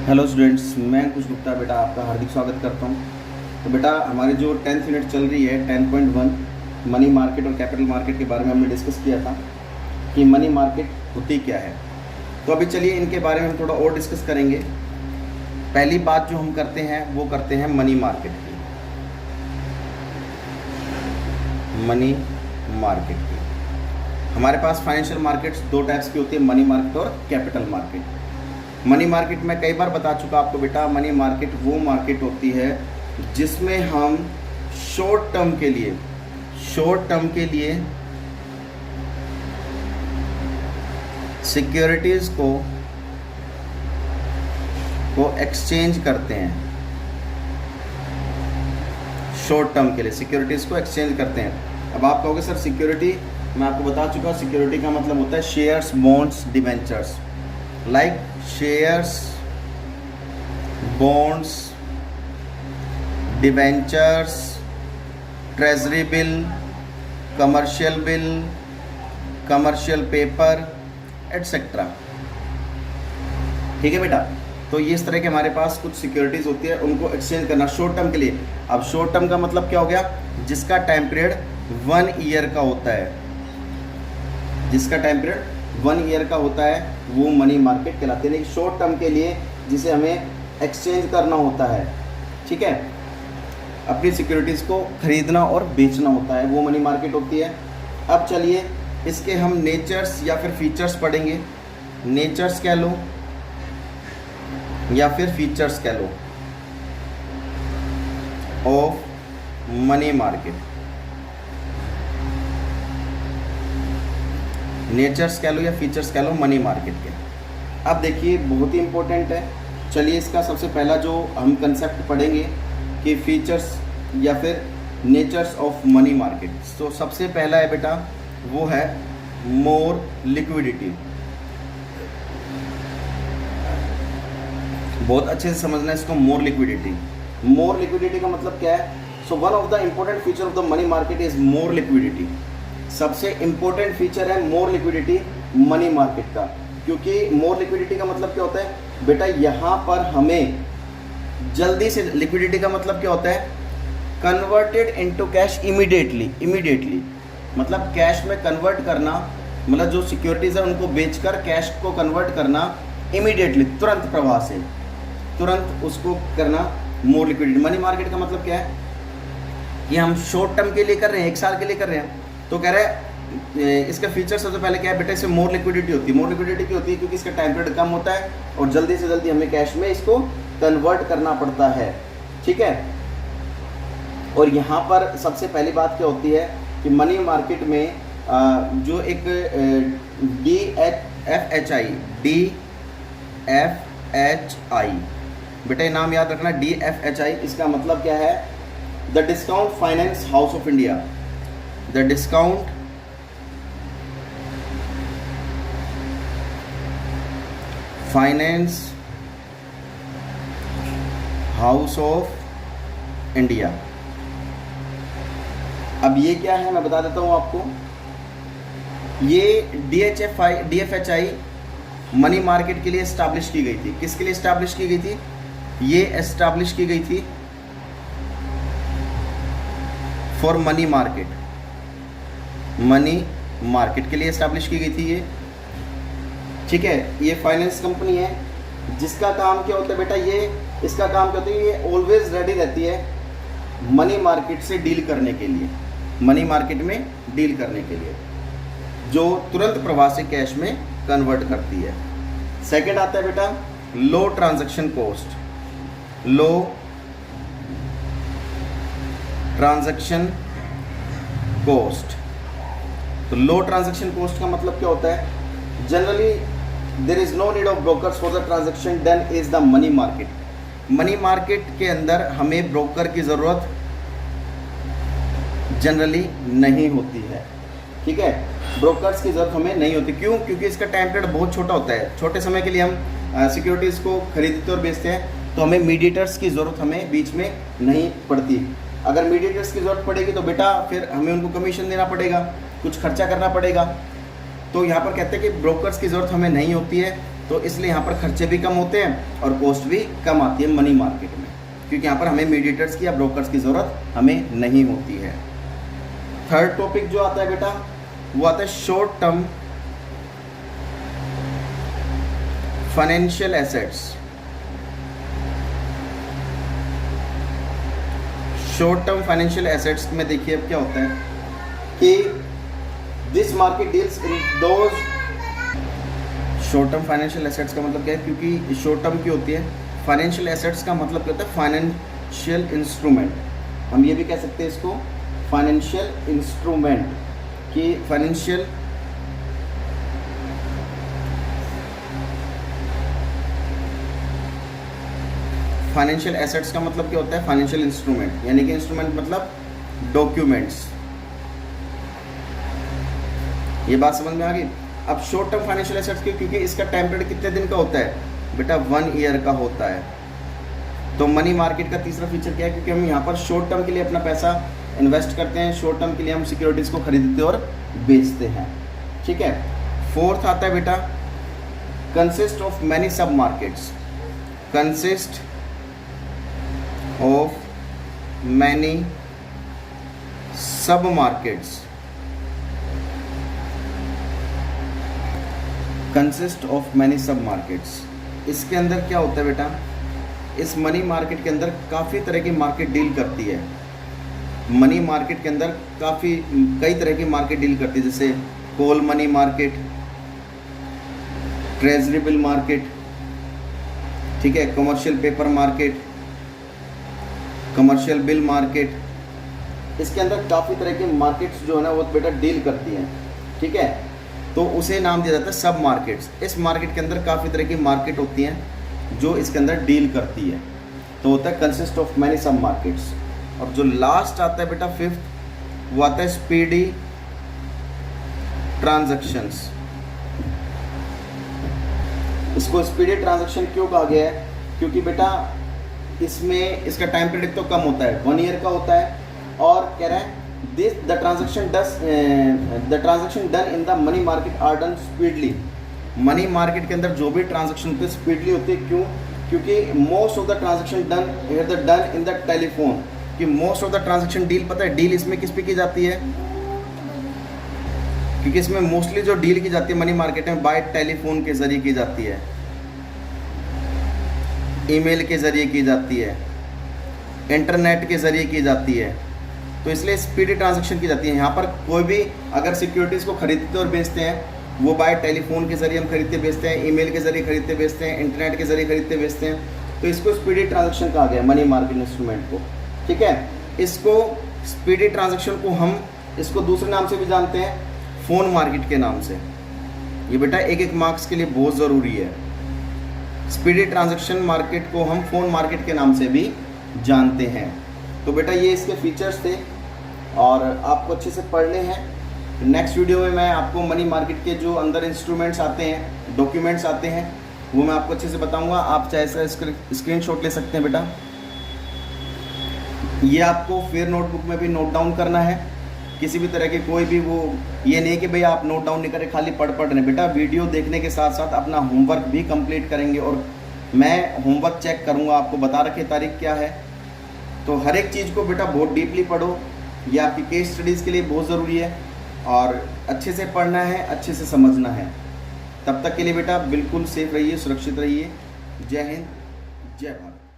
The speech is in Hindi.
हेलो स्टूडेंट्स, मैं कुछ गुप्ता बेटा आपका हार्दिक स्वागत करता हूं। तो बेटा हमारी जो 10th यूनिट चल रही है 10.1 मनी मार्केट और कैपिटल मार्केट के बारे में हमने डिस्कस किया था कि मनी मार्केट होती क्या है। तो अभी चलिए इनके बारे में हम थोड़ा और डिस्कस करेंगे। पहली बात जो हम करते हैं वो करते हैं मनी मार्केट की। मनी मार्केट की हमारे पास फाइनेंशियल मार्केट्स दो टाइप्स की होती है, मनी मार्केट और कैपिटल मार्केट। मनी मार्केट में कई बार बता चुका आपको बेटा, मनी मार्केट वो मार्केट होती है जिसमें हम शॉर्ट टर्म के लिए सिक्योरिटीज को एक्सचेंज करते हैं। शॉर्ट टर्म के लिए सिक्योरिटीज को एक्सचेंज करते हैं। अब आप कहोगे सर सिक्योरिटी, मैं आपको बता चुका, सिक्योरिटी का मतलब होता है shares, bonds, debentures. Like shares, bonds, debentures, treasury bill, commercial bill, commercial paper etcetera. ठीक है बेटा, तो ये इस तरह के हमारे पास कुछ सिक्योरिटीज़ होती है, उनको एक्सचेंज करना शॉर्ट टर्म के लिए। अब शॉर्ट टर्म का मतलब क्या हो गया? जिसका टाइम पीरियड 1 ईयर का होता है, जिसका टाइम पीरियड 1 ईयर का होता है वो मनी मार्केट कहलाते हैं। लेकिन शॉर्ट टर्म के लिए जिसे हमें एक्सचेंज करना होता है, ठीक है, अपनी सिक्योरिटीज़ को खरीदना और बेचना होता है, वो मनी मार्केट होती है। अब चलिए इसके हम नेचर्स या फिर फीचर्स पढ़ेंगे। नेचर्स कह लो या फिर फीचर्स कह लो ऑफ मनी मार्केट। नेचर्स कह लो या फीचर्स कह लो मनी मार्केट के। अब देखिए बहुत ही इंपॉर्टेंट है। चलिए इसका सबसे पहला जो हम कंसेप्ट पढ़ेंगे कि फीचर्स या फिर नेचर्स ऑफ मनी मार्केट। तो सबसे पहला है बेटा वो है मोर लिक्विडिटी। बहुत अच्छे से समझना इसको, मोर लिक्विडिटी। मोर लिक्विडिटी का मतलब क्या है? So one of the important feature of the money market is more liquidity. सबसे इंपॉर्टेंट फीचर है मोर लिक्विडिटी मनी मार्केट का। क्योंकि मोर लिक्विडिटी का मतलब क्या होता है बेटा? यहाँ पर हमें जल्दी से, लिक्विडिटी का मतलब क्या होता है? Converted into cash immediately. मतलब कैश में कन्वर्ट करना, मतलब जो सिक्योरिटीज है उनको बेचकर कैश को कन्वर्ट करना इमीडिएटली, तुरंत प्रवाह से, तुरंत उसको करना मोर लिक्विडिटी। मनी मार्केट का मतलब क्या है? कि हम शॉर्ट टर्म के लिए कर रहे हैं, 1 साल के लिए कर रहे हैं। तो कह रहे हैं इसका फीचर सबसे पहले क्या है बेटा? इससे मोर लिक्विडिटी होती है। मोर लिक्विडिटी क्यों होती है? क्योंकि इसका टाइम पीरियड कम होता है और जल्दी से जल्दी हमें कैश में इसको कन्वर्ट करना पड़ता है, ठीक है। और यहाँ पर सबसे पहली बात क्या होती है कि मनी मार्केट में जो एक DFHI बेटा, ये नाम याद रखना, DFHI। इसका मतलब क्या है? The discount finance house of India. The discount finance house of India. अब ये क्या है मैं बता देता हूँ आपको। ये DFHI मनी मार्केट के लिए एस्टैब्लिश की गई थी। किसके लिए एस्टैब्लिश की गई थी? ये एस्टैब्लिश की गई थी for money market. Money market के लिए एस्टैब्लिश की गई थी ये, ठीक है। ये फाइनेंस कंपनी है जिसका काम क्या होता है बेटा? ये इसका काम क्या होता है? ये ऑलवेज रेडी रहती है मनी मार्केट से डील करने के लिए, मनी मार्केट में डील करने के लिए, जो तुरंत प्रवाह से कैश में कन्वर्ट करती है। सेकंड आता है बेटा low transaction cost. Low transaction cost. तो लो ट्रांजैक्शन कॉस्ट का मतलब क्या होता है? Generally there is no need of brokers for the transaction done is the money market. Money market के अंदर हमें ब्रोकर की ज़रूरत जनरली नहीं होती है, ठीक है। ब्रोकर्स की ज़रूरत हमें नहीं होती। क्यों? क्योंकि इसका टाइम पीरियड बहुत छोटा होता है। छोटे समय के लिए हम सिक्योरिटीज़ को खरीदते और बेचते हैं, तो हमें मीडिएटर्स की ज़रूरत हमें बीच में नहीं पड़ती। अगर मीडिएटर्स की ज़रूरत पड़ेगी तो बेटा फिर हमें उनको कमीशन देना पड़ेगा, कुछ खर्चा करना पड़ेगा। तो यहाँ पर कहते हैं कि ब्रोकर्स की ज़रूरत हमें नहीं होती है। तो इसलिए यहाँ पर खर्चे भी कम होते हैं और कॉस्ट भी कम आती है मनी मार्केट में, क्योंकि यहाँ पर हमें मीडिएटर्स की या ब्रोकर्स की ज़रूरत हमें नहीं होती है। थर्ड टॉपिक जो आता है बेटा वो आता है short term financial assets. Short term financial assets में देखिए अब क्या होता है कि this market deals in those. Short term financial assets का मतलब क्या है, क्योंकि शॉर्ट टर्म की होती है, फाइनेंशियल एसेट्स का मतलब क्या होता है, फाइनेंशियल इंस्ट्रूमेंट। हम ये भी कह सकते हैं इसको फाइनेंशियल इंस्ट्रूमेंट, कि फाइनेंशियल एसेट्स का मतलब क्या होता है, फाइनेंशियल इंस्ट्रूमेंट, यानी कि इंस्ट्रूमेंट मतलब डॉक्यूमेंट्स। ये बात समझ में आ गई। अब शॉर्ट टर्म फाइनेंशियल एसेट्स क्योंकि इसका टाइम पीरियड कितने दिन का होता है बेटा, 1 ईयर का होता है। तो मनी मार्केट का तीसरा फीचर क्या है, क्योंकि हम यहाँ पर शॉर्ट टर्म के लिए अपना पैसा इन्वेस्ट करते हैं, शॉर्ट टर्म के लिए हम सिक्योरिटीज़ को खरीदते और बेचते हैं। ठीक है। फोर्थ आता है बेटा कंसिस्ट ऑफ मैनी सब मार्केट्स। कंसिस्ट ऑफ मैनी सब मार्केट्स। कंसिस्ट ऑफ मैनी सब मार्केट्स, इसके अंदर क्या होता है बेटा, इस मनी मार्केट के अंदर काफ़ी तरह की मार्केट डील करती है। मनी मार्केट के अंदर कई तरह की मार्केट डील करती है, जैसे call money market, treasury bill market, ठीक है, commercial paper market, commercial bill market. इसके अंदर काफ़ी तरह की मार्केट्स जो है ना वो बेटा डील करती हैं। ठीक है, तो उसे नाम दिया जाता है सब मार्केट्स। इस मार्केट के अंदर काफ़ी तरह की मार्केट होती हैं जो इसके अंदर डील करती है, तो होता है कंसिस्ट ऑफ मैनी सब मार्केट्स। और जो लास्ट आता है बेटा फिफ्थ, वो आता है स्पीडी ट्रांजैक्शंस। इसको स्पीडी ट्रांजैक्शन क्यों कहा गया है, क्योंकि बेटा इसमें इसका टाइम पीरियड तो कम होता है, 1 ईयर का होता है, और कह रहा है the transaction done in the money market are done speedily. Money market के अंदर जो भी ट्रांजैक्शन होते हैं स्पीडली होते हैं। क्यों? क्योंकि most of the transaction done in the telephone. कि most of the transaction deal, पता है डील इसमें किस पे की जाती है, क्योंकि इसमें मोस्टली जो डील की जाती है मनी मार्केट में बाय टेलीफोन के जरिए की जाती है, ईमेल के ज़रिए की जाती है, इंटरनेट के ज़रिए की जाती है। तो इसलिए स्पीडी ट्रांजैक्शन की जाती है। यहाँ पर कोई भी अगर सिक्योरिटीज़ को खरीदते और बेचते हैं, वो बाय टेलीफोन के ज़रिए हम खरीदते बेचते हैं, ईमेल के ज़रिए खरीदते बेचते हैं, इंटरनेट के ज़रिए खरीदते बेचते हैं, तो इसको स्पीडी ट्रांजैक्शन कहा गया मनी मार्केट इंस्ट्रूमेंट को। ठीक है, इसको स्पीडी ट्रांजैक्शन को हम इसको दूसरे नाम से भी जानते हैं, फ़ोन मार्केट के नाम से। ये बेटा एक मार्क्स के लिए बहुत ज़रूरी है। स्पीडी ट्रांजैक्शन मार्केट को हम फ़ोन मार्केट के नाम से भी जानते हैं। तो बेटा ये इसके फीचर्स थे और आपको अच्छे से पढ़ने हैं। नेक्स्ट वीडियो में मैं आपको मनी मार्केट के जो अंदर इंस्ट्रूमेंट्स आते हैं, डॉक्यूमेंट्स आते हैं, वो मैं आपको अच्छे से बताऊंगा। आप चाहे स्क्रीनशॉट ले सकते हैं बेटा। ये आपको फिर नोटबुक में भी नोट डाउन करना है। किसी भी तरह के कोई भी वो ये नहीं कि भाई आप नोट डाउन नहीं करें, खाली पढ़ रहे बेटा। वीडियो देखने के साथ साथ अपना होमवर्क भी कंप्लीट करेंगे और मैं होमवर्क चेक करूंगा, आपको बता रखे तारीख क्या है। तो हर एक चीज़ को बेटा बहुत डीपली पढ़ो, ये आपकी केस स्टडीज़ के लिए बहुत ज़रूरी है और अच्छे से पढ़ना है, अच्छे से समझना है। तब तक के लिए बेटा बिल्कुल सेफ रहिए, सुरक्षित रहिए। जय हिंद, जय भारत।